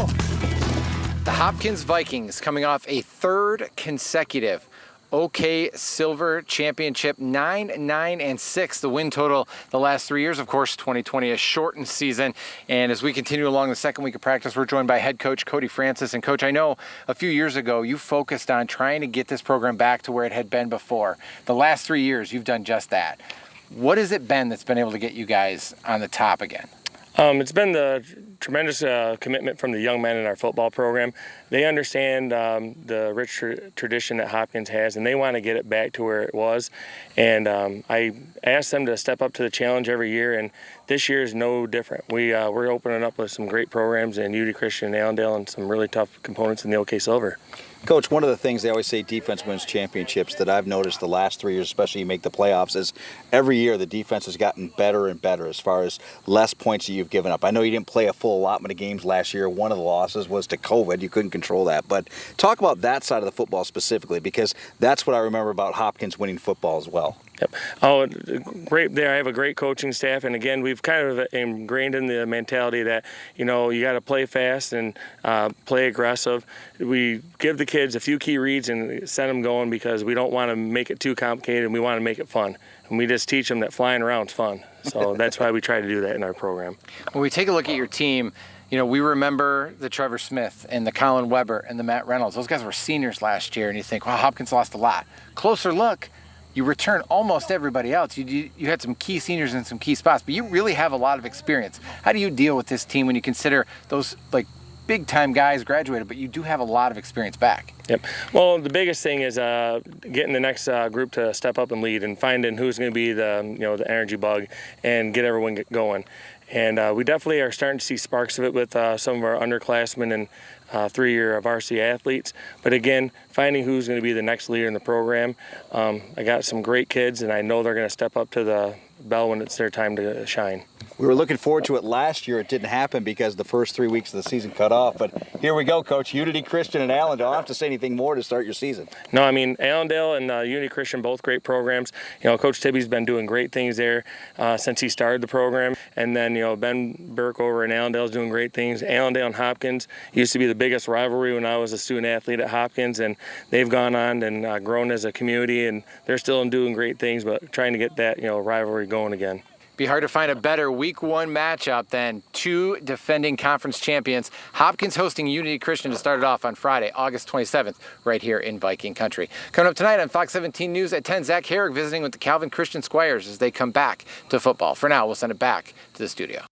The Hopkins Vikings coming off a third consecutive OK Silver Championship, 9-9-6, the win total the last 3 years. Of course, 2020, a shortened season. And as we continue along the second week of practice, we're joined by head coach Cody Francis. And Coach, I know a few years ago you focused on trying to get this program back to where it had been before. The last 3 years, you've done just that. What has it been that's been able to get you guys on the top again? It's been the tremendous commitment from the young men in our football program. They understand the rich tradition that Hopkins has, and they want to get it back to where it was. And I asked them to step up to the challenge every year, and this year is no different. We're opening up with some great programs in UD Christian and Allendale and some really tough components in the OK Silver. Coach, one of the things they always say defense wins championships that I've noticed the last 3 years, especially you make the playoffs, is every year the defense has gotten better and better as far as less points that you've given up. I know you didn't play a full allotment of games last year. One of the losses was to COVID. You couldn't control that. But talk about that side of the football specifically, because that's what I remember about Hopkins winning football as well. Yep. Oh, great there. I have a great coaching staff, and again, we've kind of ingrained in the mentality that, you got to play fast and play aggressive. We give the kids a few key reads and send them going because we don't want to make it too complicated, and we want to make it fun. And we just teach them that flying around is fun. So that's why we try to do that in our program. When we take a look at your team, we remember the Trevor Smith and the Colin Weber and the Matt Reynolds. Those guys were seniors last year, and you think, wow, Hopkins lost a lot. Closer look, you return almost everybody else. You had some key seniors in some key spots, but you really have a lot of experience. How do you deal with this team when you consider those big-time guys graduated, but you do have a lot of experience back? Yep. Well, the biggest thing is getting the next group to step up and lead and finding who's going to be the energy bug and get everyone going. And we definitely are starting to see sparks of it with some of our underclassmen and three-year varsity athletes. But again, finding who's going to be the next leader in the program. I got some great kids, and I know they're going to step up to the bell when it's their time to shine. We were looking forward to it last year. It didn't happen because the first 3 weeks of the season cut off. But here we go, Coach. Unity Christian and Allendale. I don't have to say anything more to start your season. No, I mean, Allendale and Unity Christian, both great programs. Coach Tibby's been doing great things there since he started the program. And then, Ben Burke over in Allendale is doing great things. Allendale and Hopkins used to be the biggest rivalry when I was a student athlete at Hopkins. And they've gone on and grown as a community. And they're still doing great things, but trying to get that, rivalry going again. Be hard to find a better week one matchup than two defending conference champions. Hopkins hosting Unity Christian to start it off on Friday, August 27th, right here in Viking country. Coming up tonight on Fox 17 News at 10, Zach Herrick visiting with the Calvin Christian Squires as they come back to football. For now, we'll send it back to the studio.